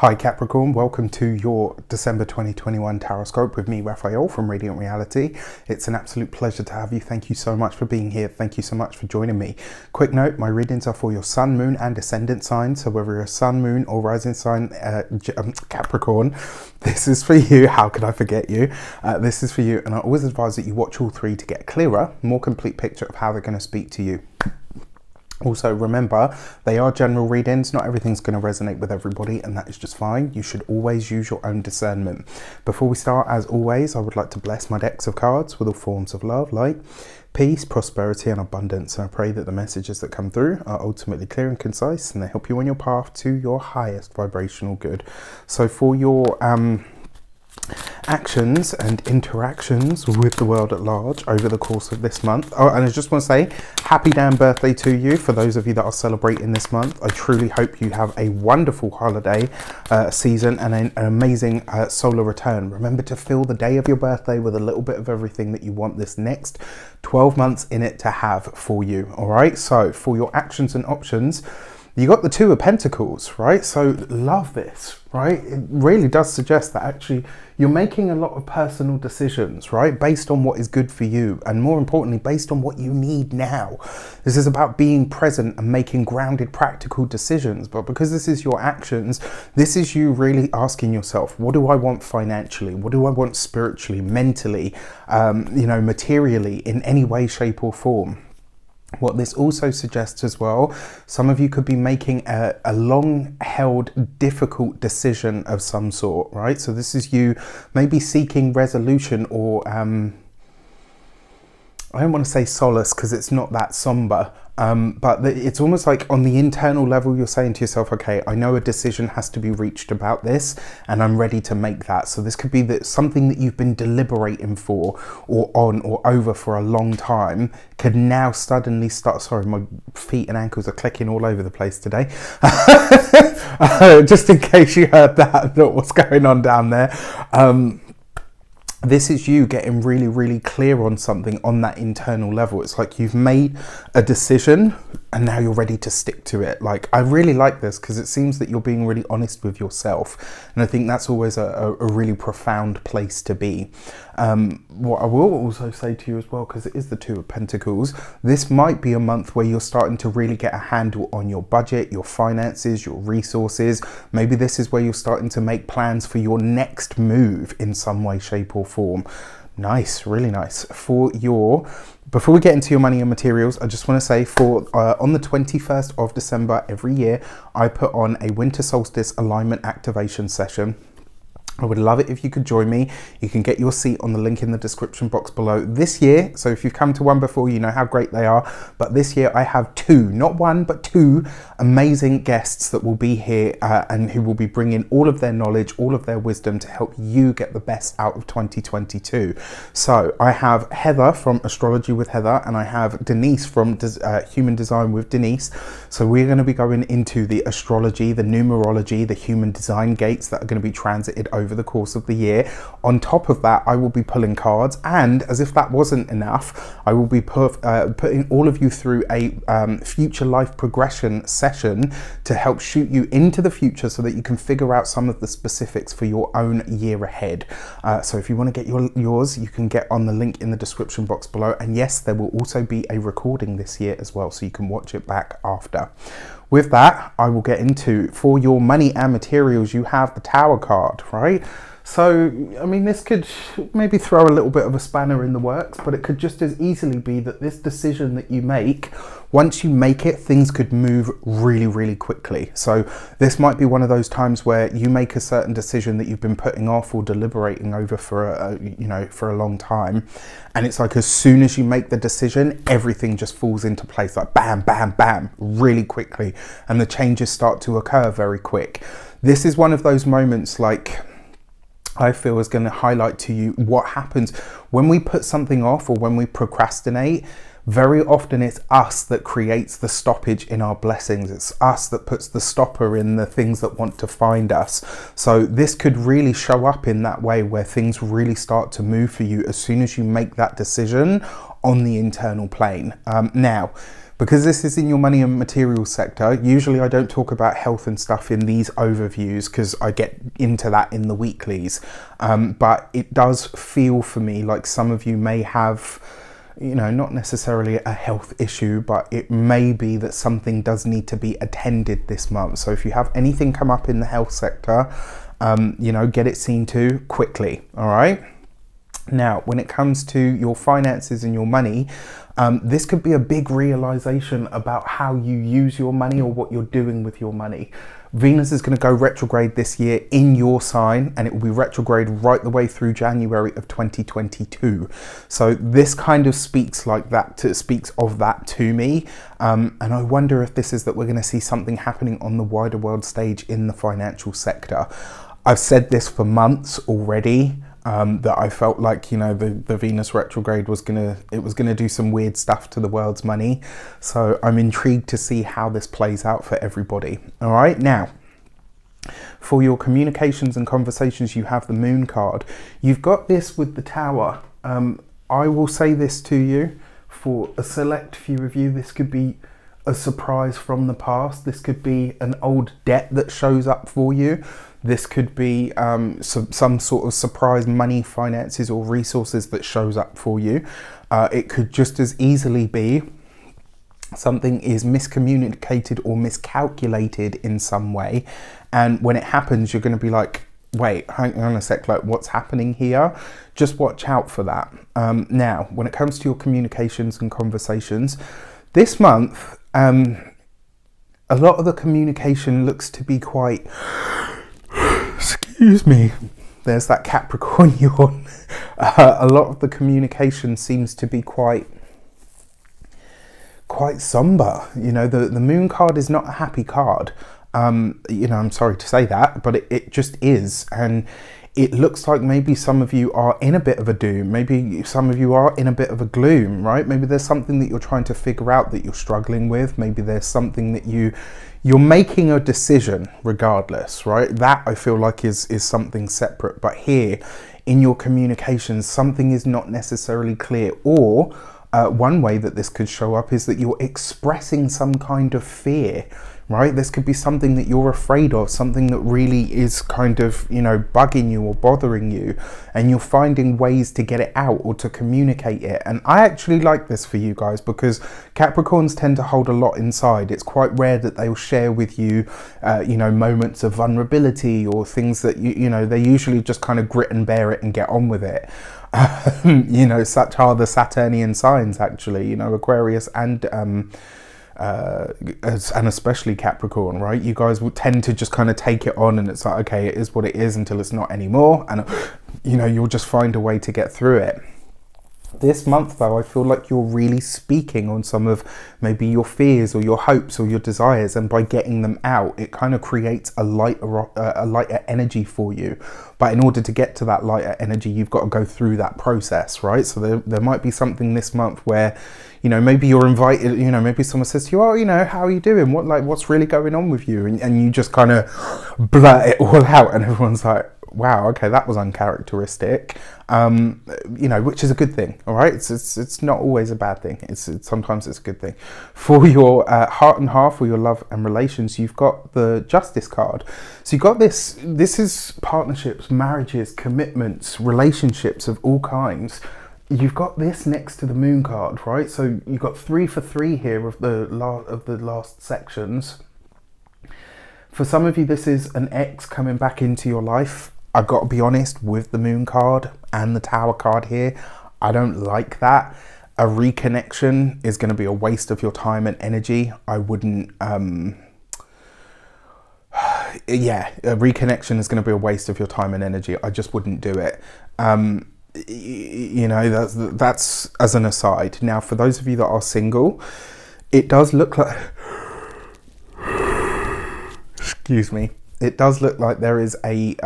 Hi Capricorn, welcome to your December 2021 Taroscope with me, Raphael from Reydiant Reality. It's an absolute pleasure to have you. Thank you so much for being here. Thank you so much for joining me. Quick note, my readings are for your sun, moon and ascendant sign. So whether you're a sun, moon or rising sign, Capricorn, this is for you. How could I forget you? This is for you, and I always advise that you watch all three to get a clearer, more complete picture of how they're going to speak to you. Also, remember, they are general readings. Not everything's going to resonate with everybody, and that is just fine. You should always use your own discernment. Before we start, as always, I would like to bless my decks of cards with all forms of love, light, peace, prosperity, and abundance. And I pray that the messages that come through are ultimately clear and concise, and they help you on your path to your highest vibrational good. So for your actions and interactions with the world at large over the course of this month. Oh, and I just want to say happy damn birthday to you for those of you that are celebrating this month. I truly hope you have a wonderful holiday season and an amazing solar return. Remember to fill the day of your birthday with a little bit of everything that you want this next 12 months in it to have for you. All right, so for your actions and options, you got the Two of Pentacles, right? So love this, right? It really does suggest that actually you're making a lot of personal decisions, right? Based on what is good for you, and more importantly, based on what you need now. This is about being present and making grounded, practical decisions. But because this is your actions, this is you really asking yourself, what do I want financially? What do I want spiritually, mentally, you know, materially, in any way, shape or form? What this also suggests as well, some of you could be making a long-held, difficult decision of some sort, right? So this is you maybe seeking resolution or, I don't want to say solace because it's not that somber, but it's almost like on the internal level, you're saying to yourself, okay, I know a decision has to be reached about this and I'm ready to make that. So this could be that something that you've been deliberating for or on or over for a long time could now suddenly start. Sorry, my feet and ankles are clicking all over the place today. Just in case you heard that, not what's going on down there. This is you getting really, really clear on something on that internal level. It's like you've made a decision and now you're ready to stick to it. Like, I really like this because it seems that you're being really honest with yourself. And I think that's always a really profound place to be. What I will also say to you as well, because it is the Two of Pentacles, this might be a month where you're starting to really get a handle on your budget, your finances, your resources. Maybe this is where you're starting to make plans for your next move in some way, shape or form. Nice, really nice. Before we get into your money and materials, I just want to say on the 21st of December every year, I put on a winter solstice alignment activation session. I would love it if you could join me. You can get your seat on the link in the description box below. This year, so if you've come to one before, you know how great they are. But this year I have two, not one, but two amazing guests that will be here and who will be bringing all of their knowledge, all of their wisdom to help you get the best out of 2022. So I have Heather from Astrology with Heather, and I have Denise from Human Design with Denise. So we're going to be going into the astrology, the numerology, the human design gates that are going to be transited over the course of the year. On top of that, I will be pulling cards, and as if that wasn't enough, I will be putting all of you through a future life progression session to help shoot you into the future so that you can figure out some of the specifics for your own year ahead. So if you want to get yours, you can get on the link in the description box below. And yes, there will also be a recording this year as well, so you can watch it back after. With that, I will get into, for your money and materials, you have the Tower card, right? So, I mean, this could maybe throw a little bit of a spanner in the works, but it could just as easily be that this decision that you make, once you make it, things could move really, really quickly. So this might be one of those times where you make a certain decision that you've been putting off or deliberating over for a long time. And it's like, as soon as you make the decision, everything just falls into place, like bam, bam, bam, really quickly. And the changes start to occur very quick. This is one of those moments, like, I feel is going to highlight to you what happens when we put something off or when we procrastinate. Very often it's us that creates the stoppage in our blessings. It's us that puts the stopper in the things that want to find us. So this could really show up in that way, where things really start to move for you as soon as you make that decision on the internal plane. Now, Because this is in your money and material sector, usually I don't talk about health and stuff in these overviews because I get into that in the weeklies. But it does feel for me like some of you may have, you know, not necessarily a health issue, but it may be that something does need to be attended this month. So if you have anything come up in the health sector, you know, get it seen to quickly, all right? Now, when it comes to your finances and your money, this could be a big realization about how you use your money or what you're doing with your money. Venus is going to go retrograde this year in your sign, and it will be retrograde right the way through January of 2022. So this kind of speaks of that to me. And I wonder if this is that we're going to see something happening on the wider world stage in the financial sector. I've said this for months already. That I felt like, you know, the Venus retrograde was gonna do some weird stuff to the world's money. So I'm intrigued to see how this plays out for everybody. All right, now for your communications and conversations, you have the Moon card. You've got this with the Tower. I will say this to you, for a select few of you, this could be a surprise from the past. This could be an old debt that shows up for you. This could be some sort of surprise money, finances or resources that shows up for you. It could just as easily be something is miscommunicated or miscalculated in some way. And when it happens, you're going to be like, wait, hang on a sec, like what's happening here? Just watch out for that. Now, when it comes to your communications and conversations, this month, a lot of the communication looks to be quite... Excuse me, there's that Capricorn yawn. A lot of the communication seems to be quite somber. You know, the Moon card is not a happy card. You know, I'm sorry to say that, but it just is. And it looks like maybe some of you are in a bit of a doom. Maybe some of you are in a bit of a gloom, right? Maybe there's something that you're trying to figure out that you're struggling with. Maybe there's something that you're making a decision regardless, right? That I feel like is something separate. But here in your communications, something is not necessarily clear. Or one way that this could show up is that you're expressing some kind of fear, right? This could be something that you're afraid of, something that really is kind of, you know, bugging you or bothering you, and you're finding ways to get it out or to communicate it. And I actually like this for you guys, because Capricorns tend to hold a lot inside. It's quite rare that they'll share with you, you know, moments of vulnerability or things that, you know, they usually just kind of grit and bear it and get on with it. You know, such are the Saturnian signs, actually, you know, Aquarius and especially Capricorn, right? You guys will tend to just kind of take it on, and it's like, okay, it is what it is until it's not anymore, and you know, you'll just find a way to get through it. This month though, I feel like you're really speaking on some of maybe your fears or your hopes or your desires, and by getting them out, it kind of creates a lighter energy for you. But in order to get to that lighter energy, you've got to go through that process, right? So there might be something this month where, you know, maybe you're invited, you know, maybe someone says to you, oh, you know, how are you doing? What's really going on with you? And you just kind of blurt it all out, and everyone's like, wow, okay, that was uncharacteristic. You know, which is a good thing, all right? It's not always a bad thing. Sometimes it's a good thing. For your heart and half, or your love and relations, you've got the Justice card. So you've got this is partnerships, marriages, commitments, relationships of all kinds. You've got this next to the Moon card, right? So you've got 3 for 3 here of the last sections. For some of you, this is an ex coming back into your life. I've got to be honest, with the Moon card and the Tower card here, I don't like that. A reconnection is going to be a waste of your time and energy. I wouldn't, yeah, a reconnection is going to be a waste of your time and energy. I just wouldn't do it. You know, that's as an aside. Now, for those of you that are single, it does look like, excuse me, it does look like there is a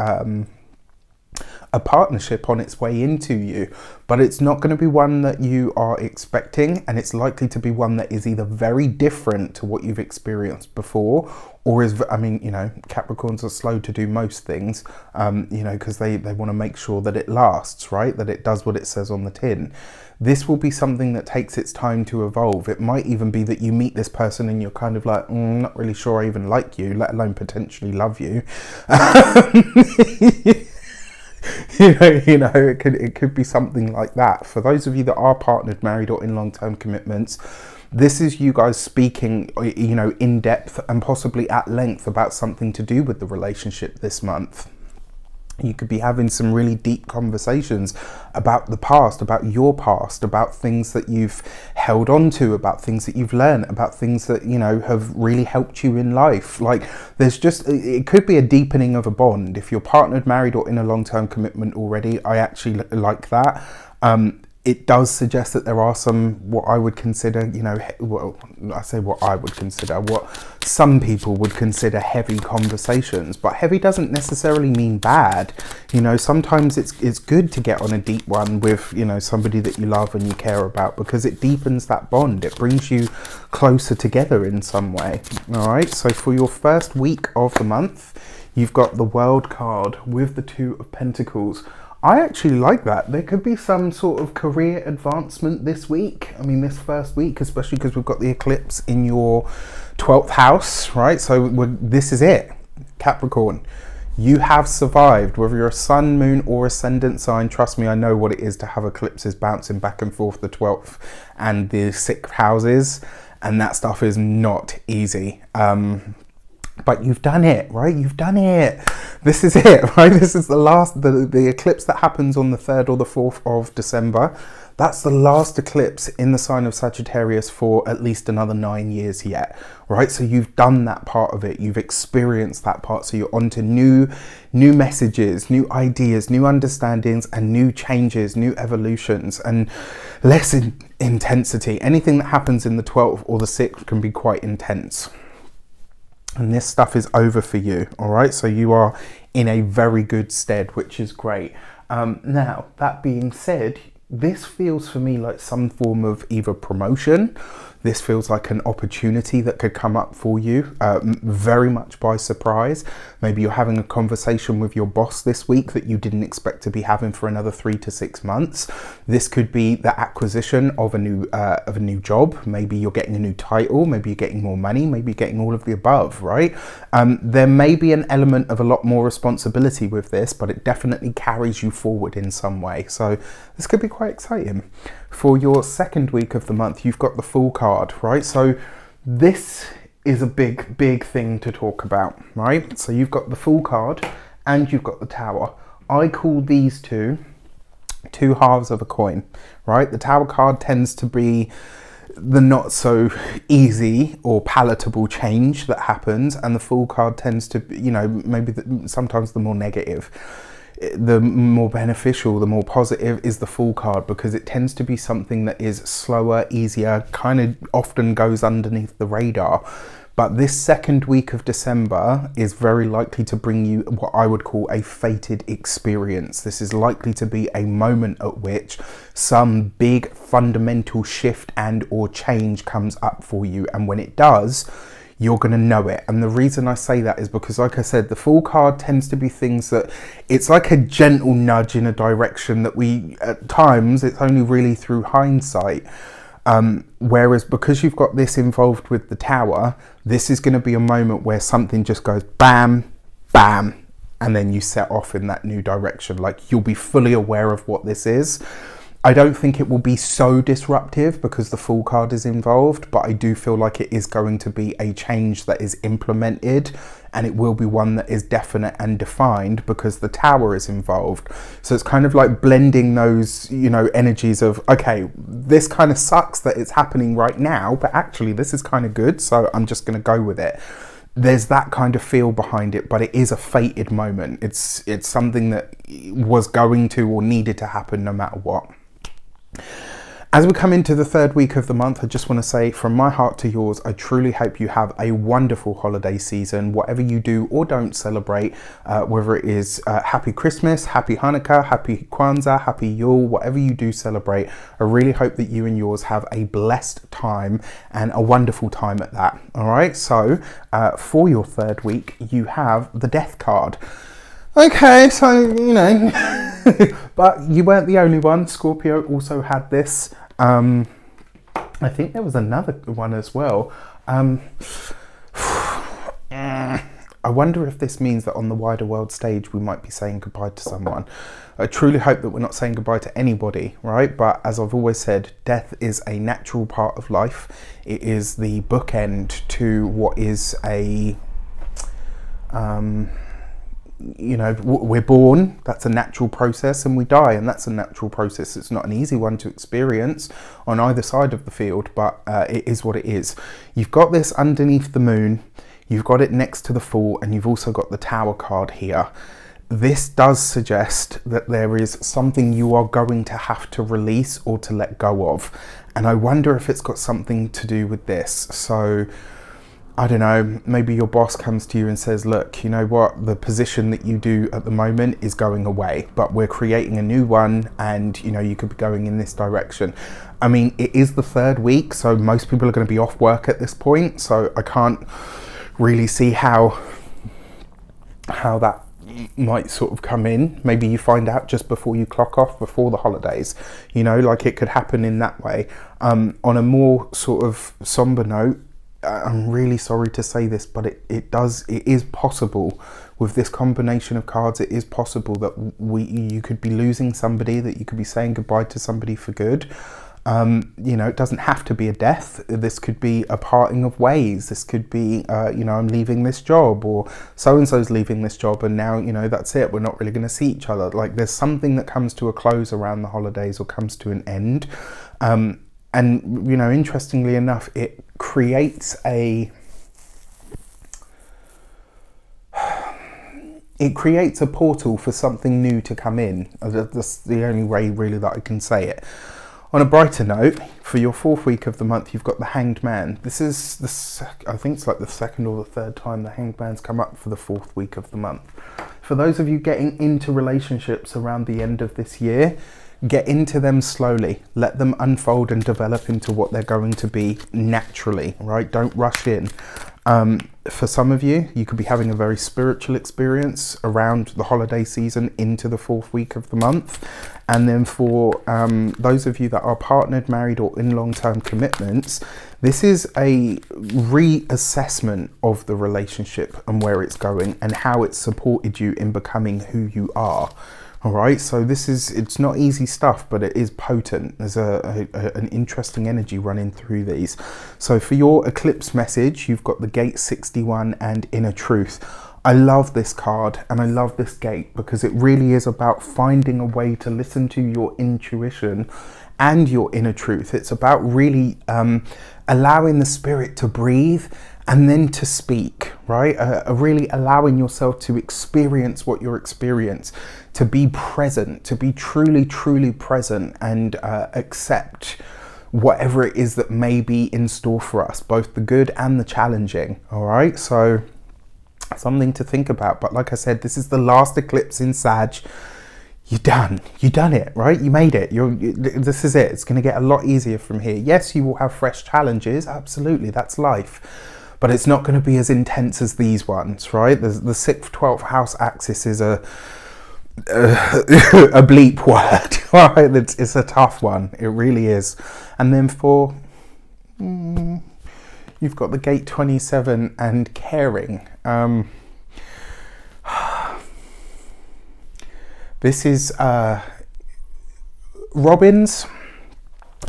a partnership on its way into you, but it's not going to be one that you are expecting, and it's likely to be one that is either very different to what you've experienced before, or is, I mean, you know, Capricorns are slow to do most things, you know, because they want to make sure that it lasts, right? That it does what it says on the tin. This will be something that takes its time to evolve. It might even be that you meet this person and you're kind of like, not really sure I even like you, let alone potentially love you. You know, it could be something like that. For those of you that are partnered, married, or in long-term commitments, this is you guys speaking, you know, in depth and possibly at length about something to do with the relationship this month. You could be having some really deep conversations about the past, about your past, about things that you've held on to, about things that you've learned, about things that, you know, have really helped you in life. Like, there's just, it could be a deepening of a bond. If you're partnered, married, or in a long-term commitment already, I actually like that. It does suggest that there are some, what I would consider, you know, well, I say what I would consider, what some people would consider heavy conversations, but heavy doesn't necessarily mean bad. You know, sometimes it's good to get on a deep one with, you know, somebody that you love and you care about, because it deepens that bond. It brings you closer together in some way. All right, so for your first week of the month, you've got the World card with the Two of Pentacles. I actually like that. There could be some sort of career advancement this week. I mean, this first week, especially because we've got the eclipse in your 12th house, right? So this is it, Capricorn. You have survived, whether you're a sun, moon, or ascendant sign. Trust me, I know what it is to have eclipses bouncing back and forth, the 12th and the 6th houses, and that stuff is not easy. But you've done it, right? You've done it. This is it, right? This is the last, the eclipse that happens on the 3rd or the 4th of December. That's the last eclipse in the sign of Sagittarius for at least another 9 years yet, right? So you've done that part of it. You've experienced that part. So you're on to new messages, new ideas, new understandings, and new changes, new evolutions, and less intensity. Anything that happens in the 12th or the 6th can be quite intense. And this stuff is over for you, all right? So you are in a very good stead, which is great. Now, that being said, this feels for me like some form of either promotion. This feels like an opportunity that could come up for you very much by surprise. Maybe you're having a conversation with your boss this week that you didn't expect to be having for another 3 to 6 months. This could be the acquisition of a new job. Maybe you're getting a new title. Maybe you're getting more money. Maybe you're getting all of the above, right? There may be an element of a lot more responsibility with this, but it definitely carries you forward in some way. So this could be quite exciting. For your second week of the month, you've got the Fool card, right? So this is a big thing to talk about, right? So you've got the Fool card and you've got the Tower. I call these two halves of a coin, right? The Tower card tends to be the not so easy or palatable change that happens, and the Fool card tends to, you know, maybe sometimes the more negative. The more beneficial, the more positive is the Fool card, because it tends to be something that is slower, easier, kind of often goes underneath the radar. But this second week of December is very likely to bring you what I would call a fated experience. This is likely to be a moment at which some big fundamental shift and or change comes up for you, and when it does, you're going to know it. And the reason I say that is because, like I said, the Fool card tends to be things that it's like a gentle nudge in a direction that we, at times, it's only really through hindsight. Whereas because you've got this involved with the Tower, this is going to be a moment where something just goes bam, bam, and then you set off in that new direction. Like, you'll be fully aware of what this is. I don't think it will be so disruptive because the Fool card is involved, but I do feel like it is going to be a change that is implemented, and it will be one that is definite and defined because the Tower is involved. So it's kind of like blending those, you know, energies of, okay, this kind of sucks that it's happening right now, but actually this is kind of good, so I'm just going to go with it. There's that kind of feel behind it, but it is a fated moment. It's something that was going to or needed to happen no matter what. As we come into the third week of the month, I just want to say from my heart to yours, I truly hope you have a wonderful holiday season, whatever you do or don't celebrate, whether it is Happy Christmas, Happy Hanukkah, Happy Kwanzaa, Happy Yule, whatever you do celebrate. I really hope that you and yours have a blessed time and a wonderful time at that. All right, so for your third week, you have the Death card. Okay, so, you know, but you weren't the only one. Scorpio also had this. I think there was another one as well. I wonder if this means that on the wider world stage we might be saying goodbye to someone. I truly hope that we're not saying goodbye to anybody, right? But as I've always said, death is a natural part of life. It is the bookend to what is a you know, we're born, that's a natural process, and we die, and that's a natural process. It's not an easy one to experience on either side of the field, but it is what it is. You've got this underneath the moon, you've got it next to the Fool, and you've also got the Tower card here. This does suggest that there is something you are going to have to release or to let go of, and I wonder if it's got something to do with this. So I don't know, maybe your boss comes to you and says, look, you know what, the position that you do at the moment is going away, but we're creating a new one, and you know, you could be going in this direction. I mean, it is the third week, so most people are going to be off work at this point, so I can't really see how that might sort of come in. Maybe you find out just before you clock off, before the holidays, you know, like it could happen in that way. On a more sort of somber note, I'm really sorry to say this, but it is possible with this combination of cards. It is possible that you could be losing somebody, that you could be saying goodbye to somebody for good. You know, it doesn't have to be a death. This could be a parting of ways. This could be, you know, I'm leaving this job, or so-and-so's leaving this job, and now, you know, that's it. We're not really going to see each other. Like, there's something that comes to a close around the holidays or comes to an end. And, you know, interestingly enough, it creates a portal for something new to come in. That's the only way really that I can say it. On a brighter note, for your fourth week of the month, you've got the Hanged Man. This is I think it's like the second or the third time the Hanged Man's come up for the fourth week of the month. For those of you getting into relationships around the end of this year, get into them slowly. Let them unfold and develop into what they're going to be naturally, right? Don't rush in. For some of you, you could be having a very spiritual experience around the holiday season into the fourth week of the month. And then for those of you that are partnered, married, or in long-term commitments, this is a reassessment of the relationship and where it's going and how it's supported you in becoming who you are. All right, so it's not easy stuff, but it is potent. There's an interesting energy running through these. So for your Eclipse message, you've got the Gate 61 and Inner Truth. I love this card and I love this gate because it really is about finding a way to listen to your intuition and your inner truth. It's about really allowing the spirit to breathe and then to speak, right? Really allowing yourself to experience what you're experiencing, to be present, to be truly, truly present, and accept whatever it is that may be in store for us, both the good and the challenging, all right? So something to think about. But like I said, this is the last eclipse in Sag. You're done it, right? You made it. This is it. It's going to get a lot easier from here. Yes, you will have fresh challenges. Absolutely, that's life. But it's not going to be as intense as these ones, right? The 6th, 12th house axis is a bleep word, right? It's a tough one. It really is. And then for you've got the Gate 27 and Caring. This is robins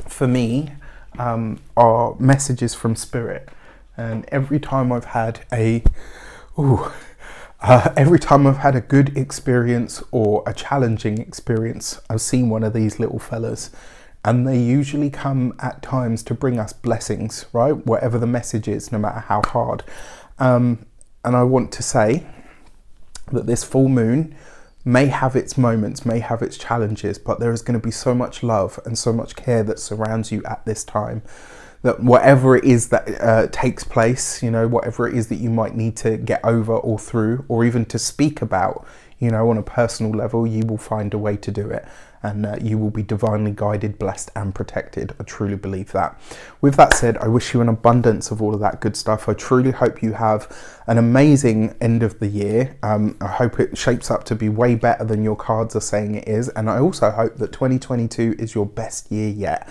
for me are messages from spirit, and every time I've had a good experience or a challenging experience, I've seen one of these little fellas, and they usually come at times to bring us blessings, right? Whatever the message is, no matter how hard. And I want to say that this full moon, may have its moments, may have its challenges, but there is going to be so much love and so much care that surrounds you at this time, that whatever it is that takes place, you know, whatever it is that you might need to get over or through, or even to speak about, you know, on a personal level, you will find a way to do it, and you will be divinely guided, blessed and protected. I truly believe that. With that said, I wish you an abundance of all of that good stuff. I truly hope you have an amazing end of the year. I hope it shapes up to be way better than your cards are saying it is, and I also hope that 2022 is your best year yet.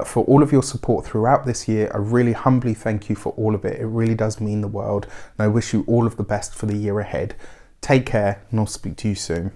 For all of your support throughout this year, I really humbly thank you for all of it. It really does mean the world, and I wish you all of the best for the year ahead. Take care, and I'll speak to you soon.